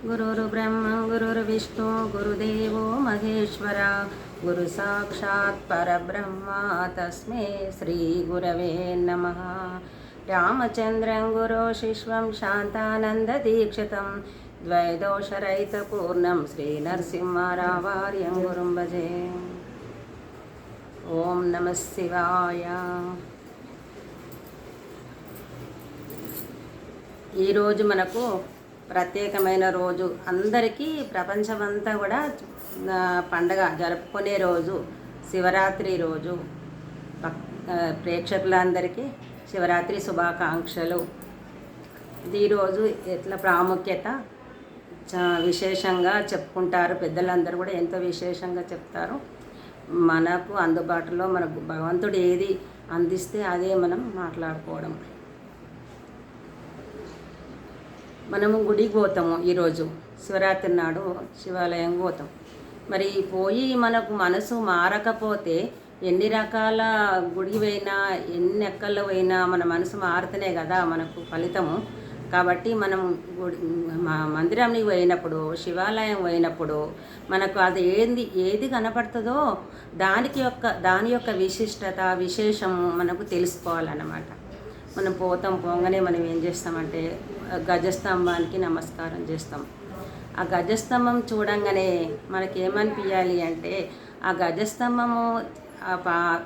गुरुर्ब्रह्मा गुरुर्विष्णु गुरुदेवो महेश्वर गुरु साक्षात् परब्रह्मा तस्मै श्री गुरवे नमः। रामचन्द्रं गुरो शिष्वं शान्तानन्ददीक्षितं द्वैदोषरहितपूर्णं श्रीनरसिंहरावार्यं गुरुं भजे। ओं नमः शिवाय। ఈ రోజు మనకు ప్రత్యేకమైన రోజు, అందరికీ ప్రపంచమంతా కూడా పండగ జరుపుకునే రోజు శివరాత్రి రోజు. ప్రేక్షకులందరికీ శివరాత్రి శుభాకాంక్షలు. ఈరోజు ఎట్లా ప్రాముఖ్యత విశేషంగా చెప్పుకుంటారు, పెద్దలందరూ కూడా ఎంతో విశేషంగా చెప్తారు. మనకు అందుబాటులో మనకు భగవంతుడు ఏది అందిస్తే అదే మనం మాట్లాడుకోవడం. మనము గుడికి పోతాము, ఈరోజు శివరాత్రి నాడు శివాలయం పోతాం. మరి పోయి మనకు మనసు మారకపోతే ఎన్ని రకాల గుడికి పోయినా ఎన్ని ఎక్కల్లో పోయినా మన మనసు మారితేనే కదా మనకు ఫలితము. కాబట్టి మనం మందిరానికి పోయినప్పుడు, శివాలయం పోయినప్పుడు మనకు అది ఏది కనపడుతుందో దాని యొక్క విశిష్టత విశేషము మనకు తెలుసుకోవాలన్నమాట. మనం పోగానే మనం ఏం చేస్తామంటే గజస్తంభానికి నమస్కారం చేస్తాం. ఆ గజస్తంభం చూడంగానే మనకేమనిపించాలి అంటే, ఆ గజస్తంభము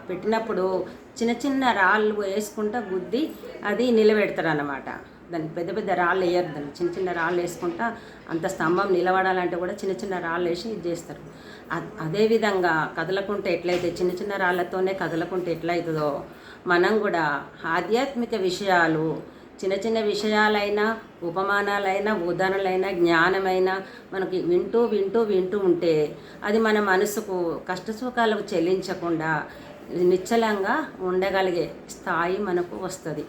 పెట్టినప్పుడు చిన్న చిన్న రాళ్ళు వేసుకుంటా గుద్ది అది నిలబెడతారు అన్నమాట. దానికి పెద్ద పెద్ద రాళ్ళు వేయరు, దాన్ని చిన్న చిన్న రాళ్ళు వేసుకుంటా అంత స్తంభం నిలబడాలంటే కూడా చిన్న చిన్న రాళ్ళు వేసి ఇది చేస్తారు. అదేవిధంగా కదలకుంటే ఎట్లయితే చిన్న చిన్న రాళ్ళతోనే కదలకుంటే ఎట్లయితుందో మనం కూడా ఆధ్యాత్మిక విషయాలు, చిన్న చిన్న విషయాలైనా ఉపమానాలైనా ఉదాహరణలైనా జ్ఞానమైనా మనకి వింటూ వింటూ వింటూ ఉంటే అది మన మనసుకు కష్టసుఖాలకు చెల్లించకుండా నిశ్చలంగా ఉండగలిగే స్థాయి మనకు వస్తుంది.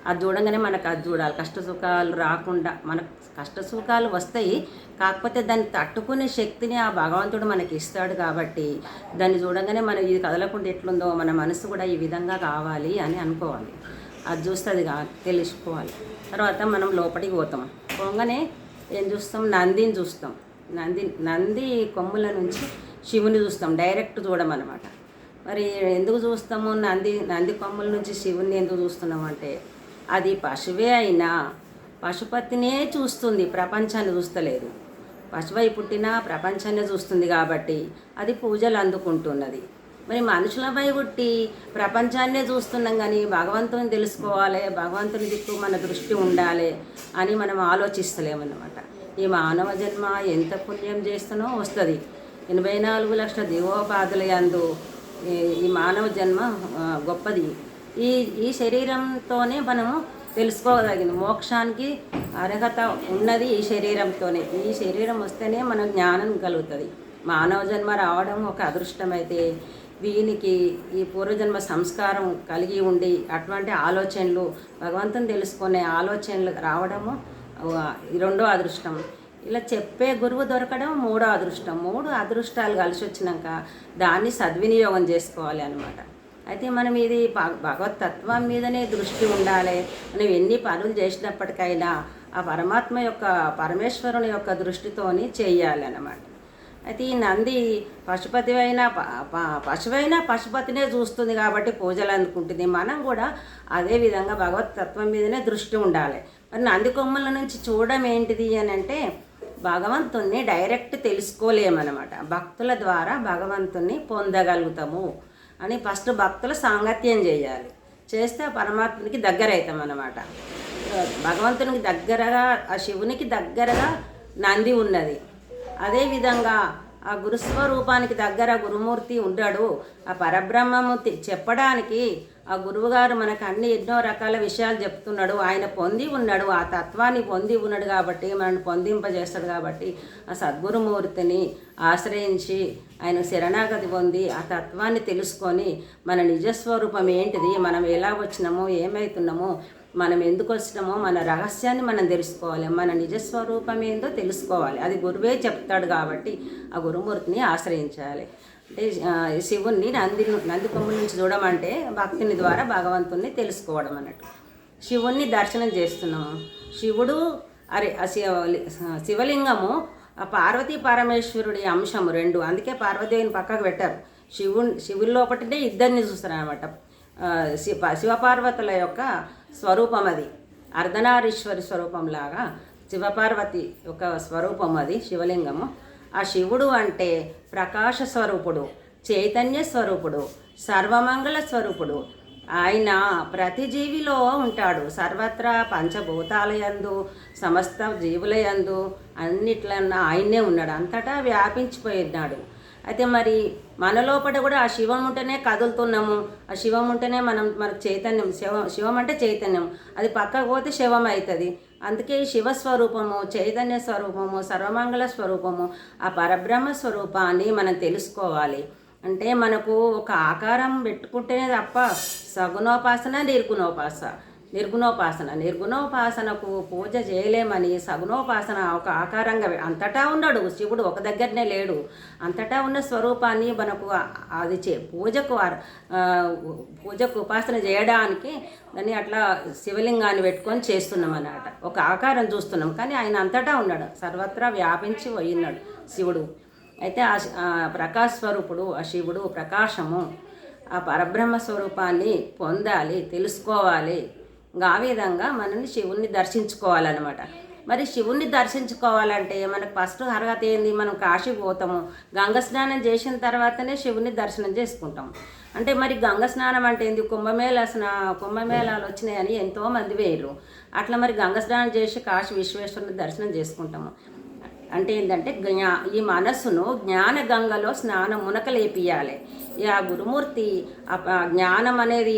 అది చూడంగానే మనకు అది చూడాలి. కష్టసుఖాలు రాకుండా, మనకు కష్టసుఖాలు వస్తాయి, కాకపోతే దాన్ని తట్టుకునే శక్తిని ఆ భగవంతుడు మనకి ఇస్తాడు. కాబట్టి దాన్ని చూడంగానే మనం ఇది కదలకుండా ఎట్లుందో మన మనసు కూడా ఈ విధంగా కావాలి అని అనుకోవాలి. అది చూస్తుంది తెలుసుకోవాలి. తర్వాత మనం లోపలికి పోతాం. పోగానే ఏం చూస్తాం? నందిని చూస్తాం. నంది కొమ్ముల నుంచి శివుని చూస్తాం. డైరెక్ట్ చూడమన్నమాట. మరి ఎందుకు చూస్తాము? నంది కొమ్ముల నుంచి శివుని ఎందుకు చూస్తున్నామంటే, అది పశువే అయినా పశుపతినే చూస్తుంది, ప్రపంచాన్ని చూస్తలేదు. పశువై పుట్టినా ప్రపంచాన్ని చూస్తుంది కాబట్టి అది పూజలు అందుకుంటున్నది. మరి మనుషులపై పుట్టి ప్రపంచాన్నే చూస్తున్నాం, కానీ భగవంతుని తెలుసుకోవాలి, భగవంతుని దిక్కు మన దృష్టి ఉండాలి అని మనం ఆలోచిస్తలేమన్నమాట. ఈ మానవ జన్మ ఎంత పుణ్యం చేస్తున్నో వస్తుంది. 84 లక్షల దేవోపాధుల యందు ఈ మానవ జన్మ గొప్పది. ఈ శరీరంతోనే మనము తెలుసుకోగలిగింది. మోక్షానికి అర్హత ఉన్నది ఈ శరీరంతోనే. ఈ శరీరం వస్తేనే మనం జ్ఞానం కలుగుతుంది. మానవ జన్మ రావడం ఒక అదృష్టమైతే, వీనికి ఈ పూర్వజన్మ సంస్కారం కలిగి ఉండి అటువంటి ఆలోచనలు, భగవంతుని తెలుసుకునే ఆలోచనలు రావడము రెండో అదృష్టం. ఇలా చెప్పే గురువు దొరకడం మూడో అదృష్టం. 3 అదృష్టాలు కలిసి వచ్చినాక దాన్ని సద్వినియోగం చేసుకోవాలి అన్నమాట. అయితే మనం ఇది భగవత్ తత్వం మీదనే దృష్టి ఉండాలి. మనం ఎన్ని పనులు చేసినప్పటికైనా ఆ పరమేశ్వరుని యొక్క దృష్టితోని చేయాలి అన్నమాట. అయితే ఈ నంది పశువైనా పశుపతినే చూస్తుంది కాబట్టి పూజలు అందుకుంటుంది. మనం కూడా అదేవిధంగా భగవత్ తత్వం మీదనే దృష్టి ఉండాలి. మరి నంది కొమ్మల నుంచి చూడడం ఏంటిది అని అంటే, భగవంతుణ్ణి డైరెక్ట్ తెలుసుకోలేమన్నమాట. భక్తుల ద్వారా భగవంతుణ్ణి పొందగలుగుతాము అని ఫస్ట్ భక్తుల సాంగత్యం చేయాలి. చేస్తే పరమాత్మనికి దగ్గర అవుతాం అన్నమాట. భగవంతునికి దగ్గరగా, ఆ శివునికి దగ్గరగా నంది ఉన్నది. అదేవిధంగా ఆ గురుస్వరూపానికి దగ్గర గురుమూర్తి ఉంటాడు. ఆ పరబ్రహ్మము చెప్పడానికి ఆ గురువుగారు మనకు ఎన్నో రకాల విషయాలు చెప్తున్నాడు. ఆయన పొంది ఉన్నాడు, ఆ తత్వాన్ని పొంది ఉన్నాడు కాబట్టి మనల్ని పొందింపజేస్తాడు. కాబట్టి ఆ సద్గురుమూర్తిని ఆశ్రయించి ఆయన శరణాగతి పొంది ఆ తత్వాన్ని తెలుసుకొని మన నిజస్వరూపం ఏంటిది, మనం ఎలా వచ్చినామో, ఏమవుతున్నామో, మనం ఎందుకు వచ్చినామో మన రహస్యాన్ని మనం తెలుసుకోవాలి. మన నిజస్వరూపం ఏందో తెలుసుకోవాలి. అది గురువే చెప్తాడు కాబట్టి ఆ గురుమూర్తిని ఆశ్రయించాలి. అంటే శివుణ్ణి నంది కొమ్ముల నుంచి చూడమంటే భక్తుని ద్వారా భగవంతుణ్ణి తెలుసుకోవడం అన్నట్టు. శివుణ్ణి దర్శనం చేస్తున్నాము. శివుడు శివలింగము పార్వతీ పరమేశ్వరుడి అంశము రెండు, అందుకే పార్వతీదేవిని పక్కకు పెట్టారు. శివుని లోపటినే ఇద్దరిని చూస్తారు అనమాట. శివపార్వతుల యొక్క స్వరూపం అది, అర్ధనారీశ్వరి స్వరూపంలాగా శివపార్వతి యొక్క స్వరూపం అది శివలింగము. ఆ శివుడు అంటే ప్రకాశ స్వరూపుడు, చైతన్య స్వరూపుడు, సర్వమంగళ స్వరూపుడు. ఆయన ప్రతి జీవిలో ఉంటాడు. సర్వత్రా పంచభూతాలయందు, సమస్త జీవులయందు, అన్నిట్లన్నా ఆయన్నే ఉన్నాడు. అంతటా వ్యాపించిపోయినాడు. అయితే మరి మన లోపల కూడా ఆ శివం ఉంటేనే కదులుతున్నాము. ఆ శివం ఉంటేనే మనకు చైతన్యం. శివం అంటే చైతన్యం, అది పక్కకు పోతే శివం అవుతుంది. అందుకే శివస్వరూపము, చైతన్య స్వరూపము, సర్వమంగళ స్వరూపము, ఆ పరబ్రహ్మ స్వరూపాన్ని మనం తెలుసుకోవాలి. అంటే మనకు ఒక ఆకారం పెట్టుకుంటేనే తప్ప సగుణోపాసన నిర్గుణోపాసనకు పూజ చేయలేమని పూజ ఒక ఆకారంగా అంతటా ఉన్నాడు శివుడు, ఒక దగ్గరనే లేడు. అంతటా ఉన్న స్వరూపాన్ని మనకు అది పూజకు ఉపాసన చేయడానికి దాన్ని అట్లా శివలింగాన్ని పెట్టుకొని చేస్తున్నాం అన్నమాట. ఒక ఆకారం చూస్తున్నాం, కానీ ఆయన అంతటా ఉన్నాడు, సర్వత్రా వ్యాపించి పోయినాడు శివుడు. అయితే ఆ ప్రకాశ స్వరూపుడు, ఆ శివుడు ప్రకాశము, ఆ పరబ్రహ్మ స్వరూపాన్ని పొందాలి, తెలుసుకోవాలి. ఇంకా ఆ విధంగా మనల్ని శివుణ్ణి దర్శించుకోవాలన్నమాట. మరి శివుణ్ణి దర్శించుకోవాలంటే మనకు ఫస్ట్ అర్హత ఏంది? మనం కాశీ పోతాము, గంగ స్నానం చేసిన తర్వాతనే శివుణ్ణి దర్శనం చేసుకుంటాం. అంటే మరి గంగ స్నానం అంటే ఏంది? కుంభమేళాలు వచ్చినాయని ఎంతోమంది వేయరు. అట్లా మరి గంగ స్నానం చేసి కాశీ విశ్వేశ్వరుని దర్శనం చేసుకుంటాము. అంటే ఏంటంటే ఈ మనస్సును జ్ఞాన గంగలో స్నానం మునకలేపియాలి. ఆ గురుమూర్తి జ్ఞానం అనేది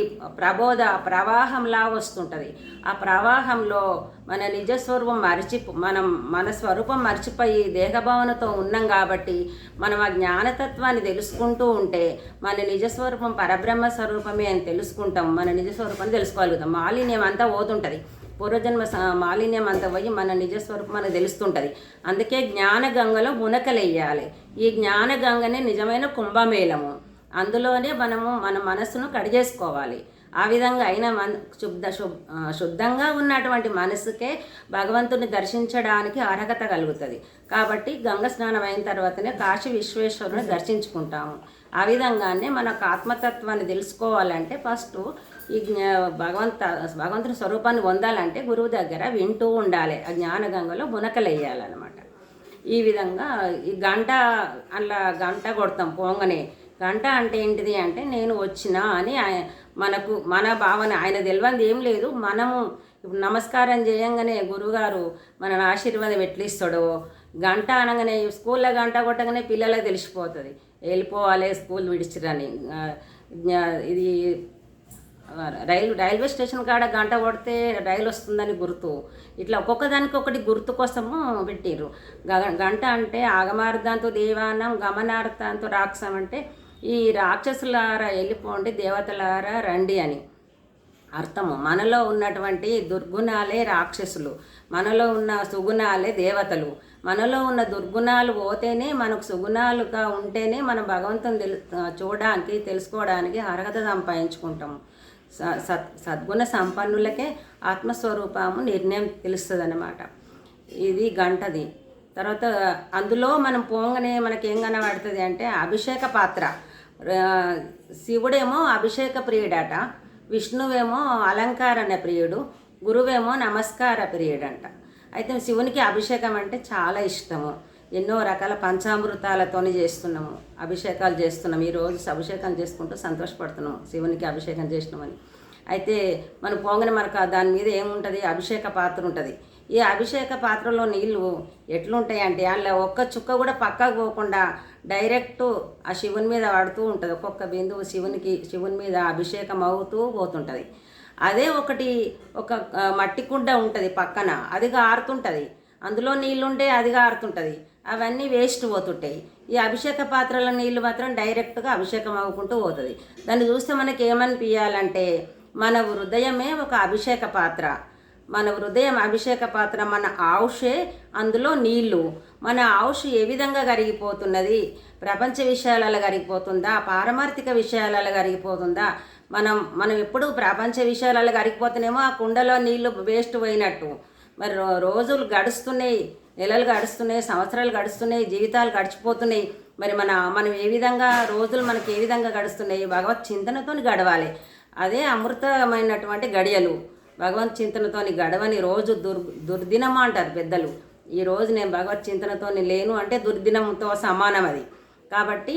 ప్రవాహంలా వస్తుంటుంది. ఆ ప్రవాహంలో మన నిజస్వరూపం మన స్వరూపం మర్చిపోయి దేహభావనతో ఉన్నాం కాబట్టి మనం ఆ జ్ఞానతత్వాన్ని తెలుసుకుంటూ ఉంటే మన నిజస్వరూపం పరబ్రహ్మ స్వరూపమే అని తెలుసుకుంటాం. మన నిజస్వరూపాన్ని తెలుసుకోగలుగుతాం. మాలిన్యం అంతా పోతుంటుంది, పూర్వజన్మ మాలిన్యం అంతా పోయి మన నిజస్వరూపం మనకు తెలుస్తుంటుంది. అందుకే జ్ఞానగంగలో మునకలేయాలి. ఈ జ్ఞానగంగనే నిజమైన కుంభమేళము. అందులోనే మనము మన మనస్సును కడిగేసుకోవాలి. ఆ విధంగా అయిన శుద్ధంగా ఉన్నటువంటి మనసుకే భగవంతుని దర్శించడానికి అర్హత కలుగుతుంది. కాబట్టి గంగ స్నానం అయిన తర్వాతనే కాశీ విశ్వేశ్వరుని దర్శించుకుంటాము. ఆ విధంగానే మనకు ఆత్మతత్వాన్ని తెలుసుకోవాలంటే ఫస్ట్ ఈ భగవంతుని స్వరూపాన్ని పొందాలంటే గురువు దగ్గర వింటూ ఉండాలి. ఆ జ్ఞానగంగలో మునకలేయాలన్నమాట. ఈ విధంగా ఈ గంట కొడతాం పోంగనే. గంట అంటే ఏంటిది అంటే నేను వచ్చినా అని మన భావన. ఆయన తెలియంది ఏం లేదు. మనము ఇప్పుడు నమస్కారం చేయంగానే గురువుగారు మనని ఆశీర్వాదం ఎట్లిస్తాడో, గంట అనగానే స్కూల్లో గంట కొట్టగానే పిల్లలకు తెలిసిపోతుంది వెళ్ళిపోవాలి స్కూల్ విడిచిరని. ఇది రైల్వే స్టేషన్ కాడ గంట కొడితే రైలు వస్తుందని గుర్తు. ఇట్లా ఒక్కొక్కదానికి ఒకటి గుర్తు కోసము పెట్టిర్రు. గంట అంటే ఆగమార్థంతో దేవానం, గమనార్థంతో రాక్షసం అంటే ఈ రాక్షసులారా వెళ్ళిపోండి, దేవతలారా రండి అని అర్థము. మనలో ఉన్నటువంటి దుర్గుణాలే రాక్షసులు, మనలో ఉన్న సుగుణాలే దేవతలు. మనలో ఉన్న దుర్గుణాలు పోతేనే, మనకు సుగుణాలుగా ఉంటేనే మనం భగవంతుని చూడడానికి తెలుసుకోవడానికి అర్హత సంపాదించుకుంటాము. సద్గుణ సంపన్నులకే ఆత్మస్వరూపము నిర్ణయం తెలుస్తుంది అన్నమాట. ఇది గంటది. తర్వాత అందులో మనం పోంగనే మనకేం కనబడుతుంది అంటే అభిషేక పాత్ర. శివుడేమో అభిషేక ప్రియుడట, విష్ణువేమో అలంకరణ ప్రియుడు, గురువేమో నమస్కార ప్రియుడంట. అయితే శివునికి అభిషేకం అంటే చాలా ఇష్టము. ఎన్నో రకాల పంచామృతాలతో చేస్తున్నాము, అభిషేకాలు చేస్తున్నాం. ఈరోజు అభిషేకం చేసుకుంటూ సంతోషపడుతున్నాము శివునికి అభిషేకం చేసినామని. అయితే మనం పోగానే మనకు దాని మీద ఏముంటుంది? అభిషేక పాత్ర ఉంటుంది. ఈ అభిషేక పాత్రలో నీళ్ళు ఎట్లుంటాయి అంటే అందులో ఒక్క చుక్క కూడా పక్కకు పోకుండా డైరెక్ట్ ఆ శివుని మీద పడుతూ ఉంటుంది. ఒక్కొక్క బిందువు శివుని మీద అభిషేకం అవుతూ పోతుంటుంది. అదే ఒక మట్టి కుండ ఉంటుంది పక్కన, అది ఆరుతుంటుంది. అందులో నీళ్ళుంటే అది ఆరుతుంటుంది. అవన్నీ వేస్ట్ పోతుంటాయి. ఈ అభిషేక పాత్రల నీళ్ళు మాత్రం డైరెక్ట్గా అభిషేకం అవ్వకుంటూ పోతుంది. దాన్ని చూస్తే మనకి ఏమనిపించాలంటే మన హృదయమే ఒక అభిషేక పాత్ర. మన హృదయం అభిషేక పాత్ర, మన ఆవుషే అందులో నీళ్లు. మన ఆవుష్ ఏ విధంగా కరిగిపోతున్నది? ప్రపంచ విషయాలలో కరిగిపోతుందా? పారమార్థిక విషయాలలో కరిగిపోతుందా? మనం ఎప్పుడు ప్రపంచ విషయాలలో కరిగిపోతేనేమో ఆ కుండలో నీళ్లు వేస్ట్ పోయినట్టు. మరి రోజులు గడుస్తున్నాయి, నెలలు గడుస్తున్నాయి, సంవత్సరాలు గడుస్తున్నాయి, జీవితాలు గడిచిపోతున్నాయి. మరి మనం ఏ విధంగా రోజులు మనకి ఏ విధంగా గడుస్తున్నాయి? భగవత్ చింతనతో గడవాలి. అదే అమృతమైనటువంటి గడియలు. భగవత్ చింతనతోని గడవని రోజు దుర్దినం అంటారు పెద్దలు. ఈరోజు నేను భగవత్ చింతనతో లేను అంటే దుర్దినంతో సమానం అది. కాబట్టి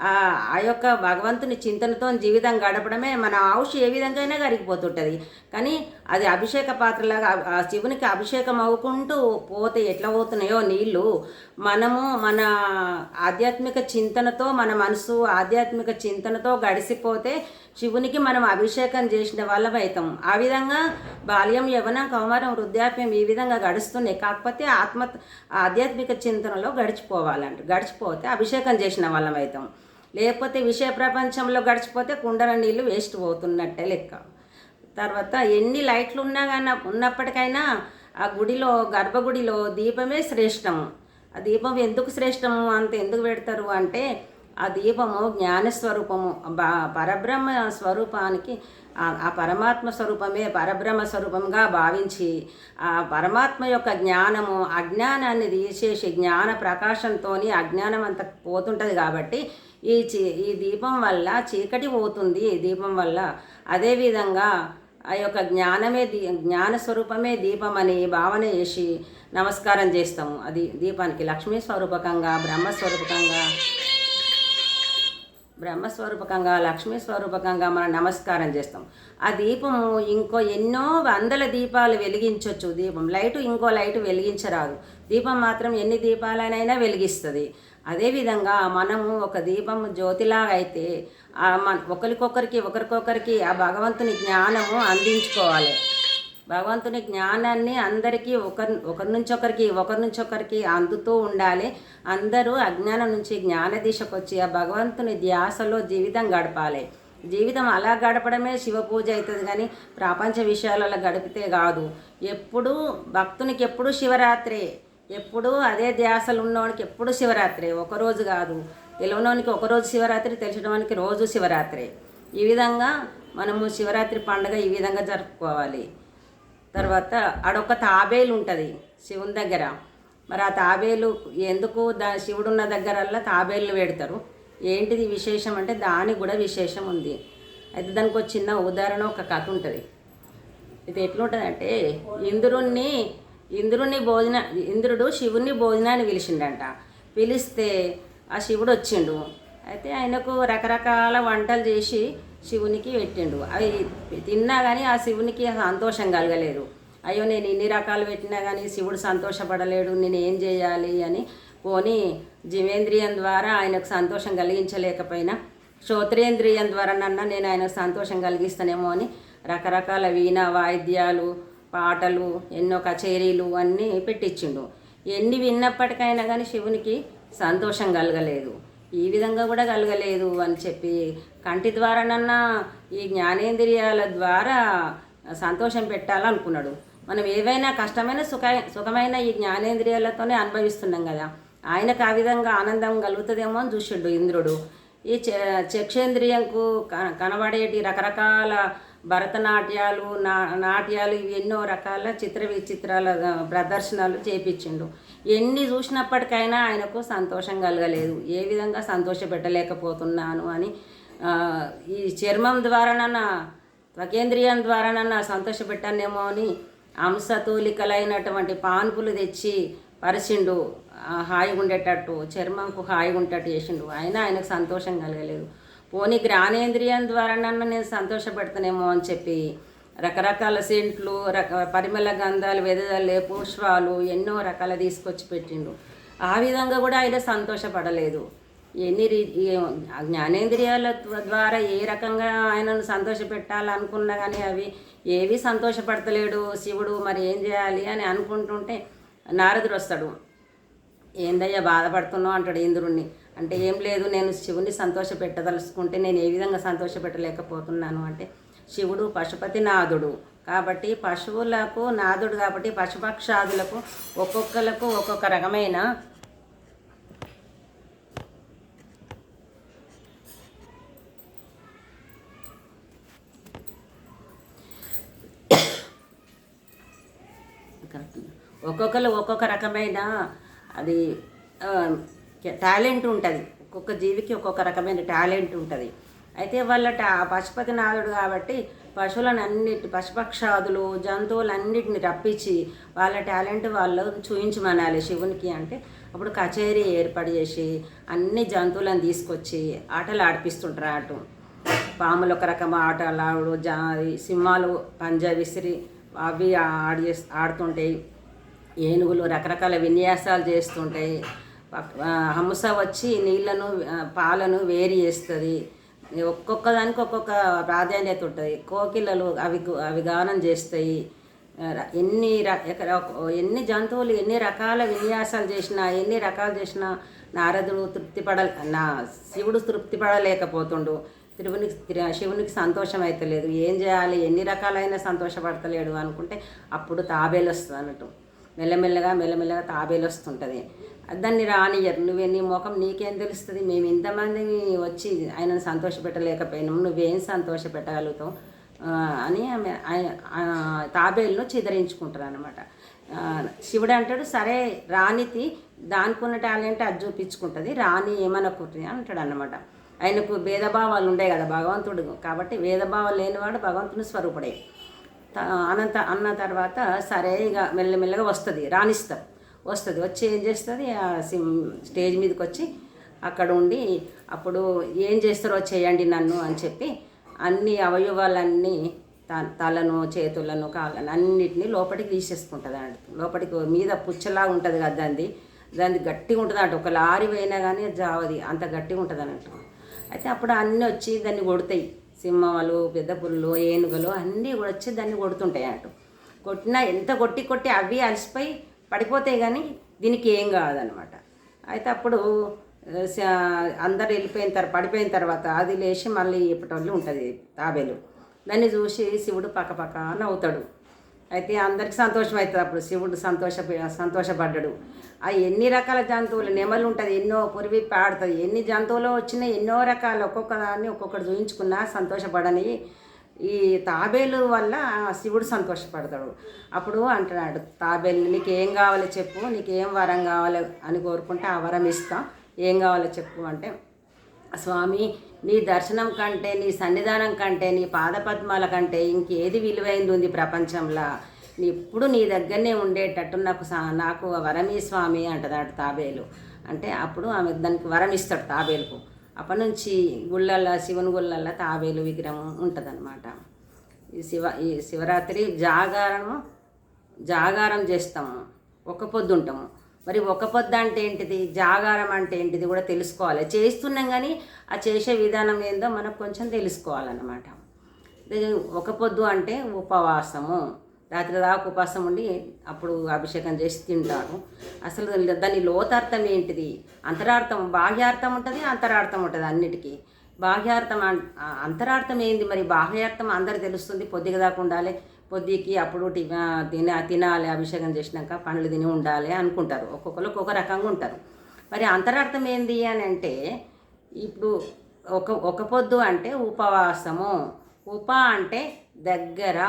ఆ యొక్క భగవంతుని చింతనతో జీవితం గడపడమే. మన ఆయుష్ ఏ విధంగా అయినా కరిగిపోతుంటుంది, కానీ అది అభిషేక పాత్రలాగా ఆ శివునికి అభిషేకం అవ్వుకుంటూ పోతే ఎట్లా పోతున్నాయో నీళ్ళు, మనము మన ఆధ్యాత్మిక చింతనతో, మన మనసు ఆధ్యాత్మిక చింతనతో గడిసిపోతే శివునికి మనం అభిషేకం చేసిన వాళ్ళం అవుతాం. ఆ విధంగా బాల్యం, యవ్వనం, కౌమారం, వృద్ధాప్యం ఈ విధంగా గడుస్తున్నాయి. కాకపోతే ఆధ్యాత్మిక చింతనలో గడిచిపోతే అభిషేకం చేసిన వాళ్ళం అవుతాం. లేకపోతే విషయ ప్రపంచంలో గడిచిపోతే కుండల నీళ్ళు వేస్ట్ పోతున్నట్టే లెక్క. తర్వాత ఎన్ని లైట్లు ఉన్నప్పటికైనా ఆ గర్భగుడిలో దీపమే శ్రేష్టము. ఆ దీపం ఎందుకు శ్రేష్టము అంత ఎందుకు పెడతారు అంటే, ఆ దీపము జ్ఞానస్వరూపము. పరబ్రహ్మ స్వరూపానికి ఆ పరమాత్మ స్వరూపమే పరబ్రహ్మ స్వరూపంగా భావించి ఆ పరమాత్మ యొక్క జ్ఞానము అజ్ఞానాన్ని తీసేసి జ్ఞాన ప్రకాశంతో అజ్ఞానం అంత పోతుంటుంది. కాబట్టి ఈ దీపం వల్ల చీకటి పోతుంది. ఈ దీపం వల్ల అదేవిధంగా ఆ యొక్క జ్ఞానస్వరూపమే దీపం అని భావన చేసి నమస్కారం చేస్తాము. అది దీపానికి లక్ష్మీ స్వరూపకంగా, బ్రహ్మస్వరూపకంగా, లక్ష్మీ స్వరూపకంగా మనం నమస్కారం చేస్తాం. ఆ దీపము ఇంకో ఎన్నో వందల దీపాలు వెలిగించవచ్చు. ఇంకో లైటు వెలిగించరాదు. దీపం మాత్రం ఎన్ని దీపాలనైనా వెలిగిస్తుంది. అదేవిధంగా మనము ఒక దీపం జ్యోతిలాగా అయితే ఒకరికొకరికి ఆ భగవంతుని జ్ఞానము అందించుకోవాలి. భగవంతుని జ్ఞానాన్ని అందరికీ ఒకరి నుంచి ఒకరికి అందుతూ ఉండాలి. అందరూ అజ్ఞానం నుంచి జ్ఞాన దిశకు వచ్చి ఆ భగవంతుని ధ్యాసలో జీవితం గడపాలి. జీవితం అలా గడపడమే శివ పూజ అవుతుంది, కానీ ప్రపంచ విషయాలలో గడిపితే కాదు. ఎప్పుడూ భక్తునికి ఎప్పుడు శివరాత్రే, ఎప్పుడు అదే ధ్యాసలు ఉన్నవానికి ఎప్పుడు శివరాత్రే. ఒకరోజు కాదు, తెలియనోనికి ఒకరోజు శివరాత్రి, తెలిసినవానికి రోజు శివరాత్రి. ఈ విధంగా మనము శివరాత్రి పండుగ ఈ విధంగా జరుపుకోవాలి. తర్వాత ఆడొక తాబేలు ఉంటుంది శివుని దగ్గర. మరి ఆ తాబేలు ఎందుకు శివుడున్న దగ్గరల్లా తాబేలు పెడతారు. ఏంటిది విశేషం అంటే దానికి కూడా విశేషం ఉంది. అయితే దానికి ఒక చిన్న ఉదాహరణ, ఒక కథ ఉంటుంది. ఇది ఎట్లుంటుందంటే, ఇంద్రుడు శివుని భోజనాన్ని పిలిచిండంట. పిలిస్తే ఆ శివుడు వచ్చిండు. అయితే ఆయనకు రకరకాల వంటలు చేసి శివునికి పెట్టిండు. అవి తిన్నా కానీ ఆ శివునికి సంతోషం కలగలేదు. అయ్యో, నేను ఇన్ని రకాలు పెట్టినా కానీ శివుడు సంతోషపడలేడు, నేను ఏం చేయాలి అని పోనీ జీవేంద్రియం ద్వారా ఆయనకు సంతోషం కలిగించలేకపోయినా శ్రోత్రేంద్రియం ద్వారానన్నా నేను ఆయనకు సంతోషం కలిగిస్తానేమో అని రకరకాల వీణ వాయిద్యాలు, పాటలు, ఎన్నో కచేరీలు అన్నీ పెట్టించిండు. ఎన్ని విన్నప్పటికైనా కానీ శివునికి సంతోషం కలగలేదు. ఈ విధంగా కూడా కలగలేదు అని చెప్పి కంటి ద్వారానన్నా ఈ జ్ఞానేంద్రియాల ద్వారా సంతోషం పెట్టాలనుకున్నాడు. మనం ఏవైనా కష్టమైన సుఖమైన ఈ జ్ఞానేంద్రియాలతోనే అనుభవిస్తున్నాం కదా, ఆయనకు ఆ విధంగా ఆనందం కలుగుతుందేమో అని చూసిండు ఇంద్రుడు. ఈ చక్షేంద్రియంకు కనబడేటి రకరకాల భరతనాట్యాలు, నాట్యాలు, ఇవి ఎన్నో రకాల చిత్ర విచిత్రాల ప్రదర్శనలు చేపించిండు. ఎన్ని చూసినప్పటికైనా ఆయనకు సంతోషం కలగలేదు. ఏ విధంగా సంతోషపెట్టలేకపోతున్నాను అని ఈ చర్మం ద్వారానన్నా త్వకేంద్రియం ద్వారానన్నా సంతోషపెట్టానేమో అని అంశతూలికలైనటువంటి పాన్పులు తెచ్చి పరిచిండు. హాయిగా ఉండేటట్టు, చర్మంకు హాయిగా ఉండేటట్టు చేసిండు. అయినా ఆయనకు సంతోషం కలగలేదు. పోనీ జ్ఞానేంద్రియం ద్వారానన్నా నేను సంతోషపెడతానేమో అని చెప్పి రకరకాల సెంట్లు, పరిమళ గంధాలు, వెదజల్లే పుష్పాలు ఎన్నో రకాల తీసుకొచ్చి పెట్టిండు. ఆ విధంగా కూడా ఆయన సంతోషపడలేదు. జ్ఞానేంద్రియాల ద్వారా ఏ రకంగా ఆయనను సంతోషపెట్టాలనుకున్నా కానీ అవి ఏవి సంతోషపడతలేడు శివుడు. మరి ఏం చేయాలి అని అనుకుంటుంటే నారదుడు వస్తాడు. ఏందయ్యా బాధపడుతున్నావు అంటాడు ఇంద్రుణ్ణి. అంటే ఏం లేదు, నేను శివుని సంతోషపెట్టదలుచుకుంటే నేను ఏ విధంగా సంతోషపెట్టలేకపోతున్నాను అంటే, శివుడు పశుపతినాథుడు కాబట్టి పశువులకు నాథుడు కాబట్టి పశుపక్షాదులకు ఒక్కొక్కలకు ఒక్కొక్క రకమైన ఒక్కొక్కరు ఒక్కొక్క రకమైన అది టాలెంట్ ఉంటుంది. ఒక్కొక్క జీవికి ఒక్కొక్క రకమైన టాలెంట్ ఉంటుంది. అయితే వాళ్ళ పశుపతినాథుడు కాబట్టి పశుపక్షాదులు జంతువులన్నిటిని రప్పించి వాళ్ళ టాలెంట్ వాళ్ళు చూయించమనాలి శివునికి. అంటే అప్పుడు కచేరీ ఏర్పాటు చేసి అన్ని జంతువులను తీసుకొచ్చి ఆటలు ఆడిపిస్తుంటారు. అటు పాములు ఒక రకం ఆటలు ఆడు, సింహాలు పంజా విసిరి అవి ఆడుతుంటాయి. ఏనుగులు రకరకాల విన్యాసాలు చేస్తుంటాయి. హంస వచ్చి నీళ్లను పాలను వేరు చేస్తుంది. ఒక్కొక్క దానికి ఒక్కొక్క ప్రాధాన్యత ఉంటుంది. కోకిలలు అవి గానం చేస్తాయి. ఎన్ని జంతువులు ఎన్ని రకాల విన్యాసాలు చేసినా ఎన్ని రకాలు చేసినా నారదుడు శివుడు తృప్తి పడలేకపోతుండు. శివునికి సంతోషం అయితే లేదు. ఏం చేయాలి, ఎన్ని రకాలైన సంతోషపడతలేడు అనుకుంటే అప్పుడు తాబేలు వస్తుంది అన్నట్టు. మెల్లమెల్లగా తాబేలు వస్తుంటుంది. దాన్ని రానియరు. నీ ముఖం నీకేం తెలుస్తుంది, మేము ఇంతమందిని వచ్చి ఆయనను సంతోషపెట్టలేకపోయినాము, నువ్వేం సంతోషపెట్టగలుగుతావు అని తాబేలును చిదరించుకుంటారు అనమాట. శివుడు అంటాడు, సరే రాణికి దానికున్న టాలెంట్ అది చూపించుకుంటుంది, రాణి ఏమనుకుంటుంది అంటాడు అన్నమాట. ఆయనకు భేదభావాలు ఉండే కదా భగవంతుడు కాబట్టి, భేదభావాలు లేనివాడు భగవంతుని స్వరూపుడే. అన్న తర్వాత సరే ఇక మెల్లమెల్లగా వస్తుంది, రాణిస్తారు. వచ్చి ఏం చేస్తుంది, స్టేజ్ మీదకి వచ్చి అక్కడ ఉండి అప్పుడు ఏం చేస్తారో చేయండి నన్ను అని చెప్పి అన్ని అవయవాలన్నీ తలను చేతులను కాళ్ళను అన్నిటినీ లోపలికి తీసేసుకుంటుంది అన్నట్టు. లోపలికి మీద పుచ్చలా ఉంటుంది కదా దాన్ని గట్టిగా ఉంటుంది అన్నట్టు. ఒక లారీ పోయినా కానీ జావది అంత గట్టిగా ఉంటుంది అన్నట్టు. అయితే అప్పుడు అన్నీ వచ్చి దాన్ని కొడతాయి. సింహాలు, పెద్ద పుల్లు, ఏనుగులు అన్నీ కూడా వచ్చి దాన్ని కొడుతుంటాయి అన్నట్టు. కొట్టినా ఎంత కొట్టి అవి అలసిపోయి పడిపోతాయి కానీ దీనికి ఏం కాదనమాట. అయితే అప్పుడు అందరు పడిపోయిన తర్వాత అది లేచి మళ్ళీ ఇప్పటి ఉంటుంది తాబేలు. దాన్ని చూసి శివుడు పక్క నవ్వుతాడు. అయితే అందరికి సంతోషం అవుతుంది. అప్పుడు శివుడు సంతోషపడ్డాడు. ఆ ఎన్ని రకాల జంతువులు, నెమలు ఉంటుంది ఎన్నో పురివి పాడుతుంది, ఎన్ని జంతువులు వచ్చినా ఎన్నో రకాల ఒక్కొక్క దాన్ని ఒక్కొక్కటి చూయించుకున్నా సంతోషపడని ఈ తాబేలు వల్ల శివుడు సంతోషపడతాడు. అప్పుడు అంటున్నాడు తాబేలు, నీకు ఏం కావాలో చెప్పు, నీకేం వరం కావాలి అని కోరుకుంటే ఆ వరం ఇస్తాం, ఏం కావాలో చెప్పు అంటే, స్వామి నీ దర్శనం కంటే, నీ సన్నిధానం కంటే, నీ పాదపద్మాల కంటే ఇంకేది విలువైంది ఉంది ప్రపంచంలో, ఎప్పుడు నీ దగ్గరనే ఉండేటట్టు నాకు వరమీ స్వామి అంటదాడు తాబేలు. అంటే అప్పుడు ఆమె దానికి వరం ఇస్తాడు తాబేలుకు. అప్పటి నుంచి శివుని గుళ్ళల్లో తాబేలు విగ్రహం ఉంటుందన్నమాట. ఈ శివరాత్రి జాగారం చేస్తాము, ఒక పొద్దు ఉంటాము. మరి ఒక పొద్దు అంటే ఏంటిది, జాగారం అంటే ఏంటిది కూడా తెలుసుకోవాలి. చేస్తున్నాం కానీ ఆ చేసే విధానం ఏందో మనకు కొంచెం తెలుసుకోవాలన్నమాట. ఒక పొద్దు అంటే ఉపవాసము, రాత్రి దాకా ఉపవాసం ఉండి అప్పుడు అభిషేకం చేసి తింటారు. అసలు దాని లోతార్థం ఏంటిది, అంతరార్థం బాహ్యార్థం ఉంటుంది, అంతరార్థం ఉంటుంది అన్నిటికీ. అంతరార్థం ఏంది మరి, బాహ్యార్థం అందరికి తెలుస్తుంది, పొద్దుగా దాకా ఉండాలి, పొద్దుకి అప్పుడు తినాలి, అభిషేకం చేసినాక పండ్లు తిని ఉండాలి అనుకుంటారు. ఒక్కొక్కరు ఒక్కొక్క రకంగా ఉంటారు. మరి అంతరార్థం ఏంది అని అంటే, ఇప్పుడు ఒక పొద్దు అంటే ఉపవాసము, అంటే దగ్గర,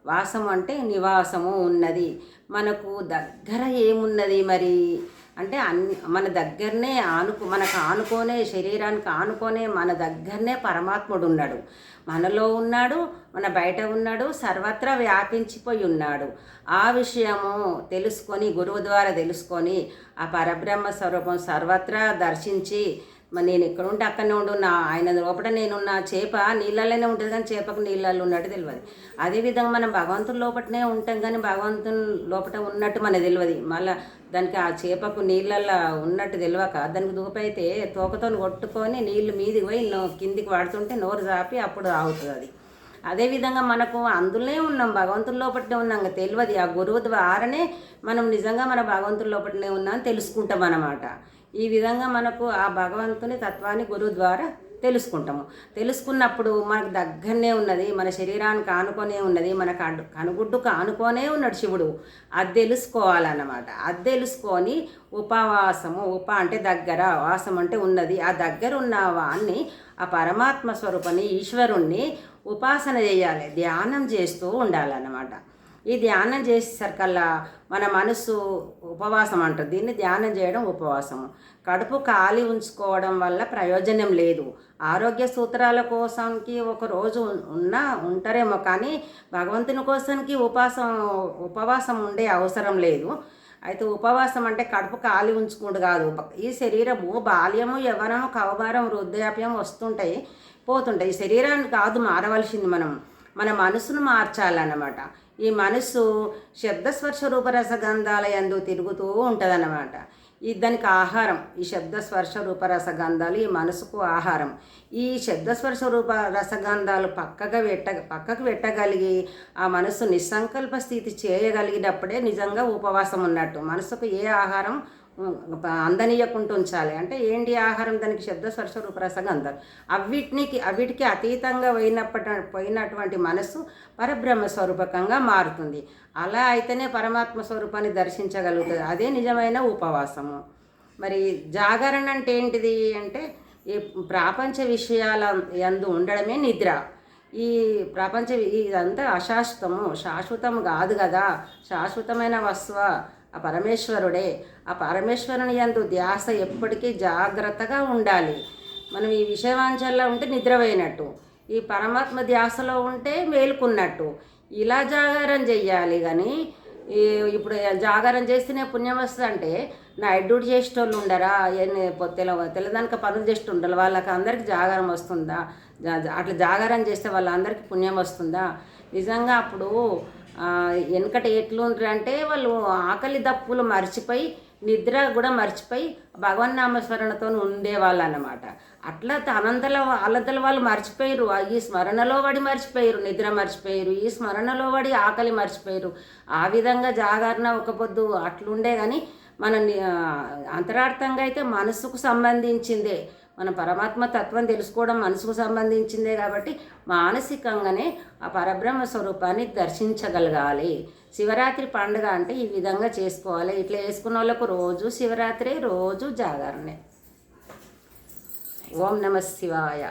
వాసము అంటే నివాసము ఉన్నది. మనకు దగ్గర ఏమున్నది మరి అంటే మన దగ్గరనే మనకు ఆనుకోనే, శరీరానికి ఆనుకోనే మన దగ్గరనే పరమాత్ముడు ఉన్నాడు. మనలో ఉన్నాడు, మన బయట ఉన్నాడు, సర్వత్రా వ్యాపించిపోయి ఉన్నాడు. ఆ విషయము తెలుసుకొని, గురువు ద్వారా తెలుసుకొని ఆ పరబ్రహ్మ స్వరూపం సర్వత్రా దర్శించి, నేను ఇక్కడ ఉంటే అక్కడనే ఉండు, ఆయన లోపల నేనున్న చేప నీళ్ళలోనే ఉంటుంది కానీ చేపకు నీళ్ళల్లో ఉన్నట్టు తెలియదు. అదేవిధంగా మనం భగవంతుని లోపలనే ఉంటాం కానీ భగవంతుని లోపల ఉన్నట్టు మనకు తెలియదు. మళ్ళీ దానికి ఆ చేపకు నీళ్ళల్లో ఉన్నట్టు తెలియక దానికి దూపైతే తోకతో కొట్టుకొని నీళ్ళు మీదికి పోయి కిందికి పడుతుంటే నోరు చాపి అప్పుడు ఆగుతుంది అది. అదేవిధంగా మనకు అందులోనే ఉన్నాం, భగవంతుని లోపలనే ఉన్నాం తెలియదు. ఆ గురువు ద్వారానే మనం నిజంగా మన భగవంతుని లోపలనే ఉన్నామని తెలుసుకుంటాం అన్నమాట. ఈ విధంగా మనకు ఆ భగవంతుని తత్వాన్ని గురువు ద్వారా తెలుసుకుంటాము. తెలుసుకున్నప్పుడు మనకు దగ్గరనే ఉన్నది, మన శరీరానికి ఆనుకొనే ఉన్నది, మన కనుగుడ్డుకు ఆనుకొనే ఉన్నాడు శివుడు. అది తెలుసుకోవాలన్నమాట. అది తెలుసుకొని ఉపవాసము, అంటే దగ్గర, వాసం అంటే ఉన్నది, ఆ దగ్గర ఉన్న వాన్ని, ఆ పరమాత్మ స్వరూపాన్ని, ఈశ్వరుణ్ణి ఉపాసన చేయాలి, ధ్యానం చేస్తూ ఉండాలన్నమాట. ఈ ధ్యానం చేసేసరికల్లా మన మనసు ఉపవాసం అంటారు, దీన్ని ధ్యానం చేయడం ఉపవాసము. కడుపు ఖాళీ ఉంచుకోవడం వల్ల ప్రయోజనం లేదు. ఆరోగ్య సూత్రాల కోసంకి ఒకరోజు ఉంటారేమో, కానీ భగవంతుని కోసానికి ఉపవాసం ఉండే అవసరం లేదు. అయితే ఉపవాసం అంటే కడుపు ఖాళీ ఉంచుకుంటూ కాదు. ఈ శరీరము బాల్యము, యవ్వనము, కౌమారం, వృద్ధాప్యం వస్తుంటాయి పోతుంటాయి. ఈ శరీరాన్ని కాదు మారవలసింది, మన మనసును మార్చాలన్నమాట. ఈ మనసు శబ్దస్పర్శ రూపరసగంధాల యందు తిరుగుతూ ఉంటుందన్నమాట. దానికి ఆహారం ఈ శబ్దస్పర్శ రూపరసగంధాలు, ఈ మనసుకు ఆహారం. ఈ శబ్దస్పర్శ రూప రసగంధాలు పక్కకు పెట్టగలిగి ఆ మనసు నిస్సంకల్ప స్థితి చేయగలిగినప్పుడే నిజంగా ఉపవాసం ఉన్నట్టు. మనసుకు ఏ ఆహారం అందనీయకుండా ఉంచాలి అంటే ఏంటి ఆహారం? దానికి శబ్దస్పర్శ రూపరసగంధాలు. అవిటికి అతీతంగా పోయినటువంటి మనసు పరబ్రహ్మ స్వరూపకంగా మారుతుంది. అలా అయితేనే పరమాత్మ స్వరూపాన్ని దర్శించగలుగుతుంది. అదే నిజమైన ఉపవాసము. మరి జాగరణ అంటే ఏంటిది అంటే ఈ ప్రాపంచ విషయాల యందు ఉండడమే నిద్ర. ఈ ఇదంతా అశాశ్వతము, శాశ్వతం కాదు కదా. శాశ్వతమైన వస్తువ ఆ పరమేశ్వరుడే. ఆ పరమేశ్వరుని యందు ధ్యాస ఎప్పటికీ జాగ్రత్తగా ఉండాలి. మనం ఈ విషయవాంఛల్లో ఉంటే నిద్రపోయినట్టు, ఈ పరమాత్మ ధ్యాసలో ఉంటే మేలుకున్నట్టు. ఇలా జాగారం చెయ్యాలి. కానీ ఇప్పుడు జాగారం చేస్తేనే పుణ్యం వస్తుంది అంటే నైట్ డ్యూటీ చేసేటోళ్ళు ఉండరా? తెల్లదానికి పనులు చేస్తూ ఉండాలి. వాళ్ళకి అందరికీ జాగారం వస్తుందా? అట్లా జాగారం చేస్తే వాళ్ళందరికీ పుణ్యం వస్తుందా? నిజంగా అప్పుడు వెనకట ఎట్లుంటారంటే వాళ్ళు ఆకలి దప్పులు మర్చిపోయి, నిద్ర కూడా మర్చిపోయి భగవన్నామస్మరణతో ఉండేవాళ్ళు అన్నమాట. అట్లా వాళ్ళంతల వాళ్ళు మర్చిపోయారు. ఈ స్మరణలో పడి మర్చిపోయారు, నిద్ర మర్చిపోయారు, ఈ స్మరణలో పడి ఆకలి మర్చిపోయారు. ఆ విధంగా జాగరణ ఒక పొద్దు అట్లుండే. కానీ మన అంతరార్థంగా అయితే మనసుకు సంబంధించిందే. మన పరమాత్మ తత్వం తెలుసుకోవడం మనసుకు సంబంధించిందే. కాబట్టి మానసికంగానే ఆ పరబ్రహ్మ స్వరూపాన్ని దర్శించగలగాలి. శివరాత్రి పండుగ అంటే ఈ విధంగా చేసుకోవాలి. ఇట్లా చేసుకున్న వాళ్ళకు రోజు శివరాత్రి, రోజు జాగరణే. ఓం నమః శివాయ.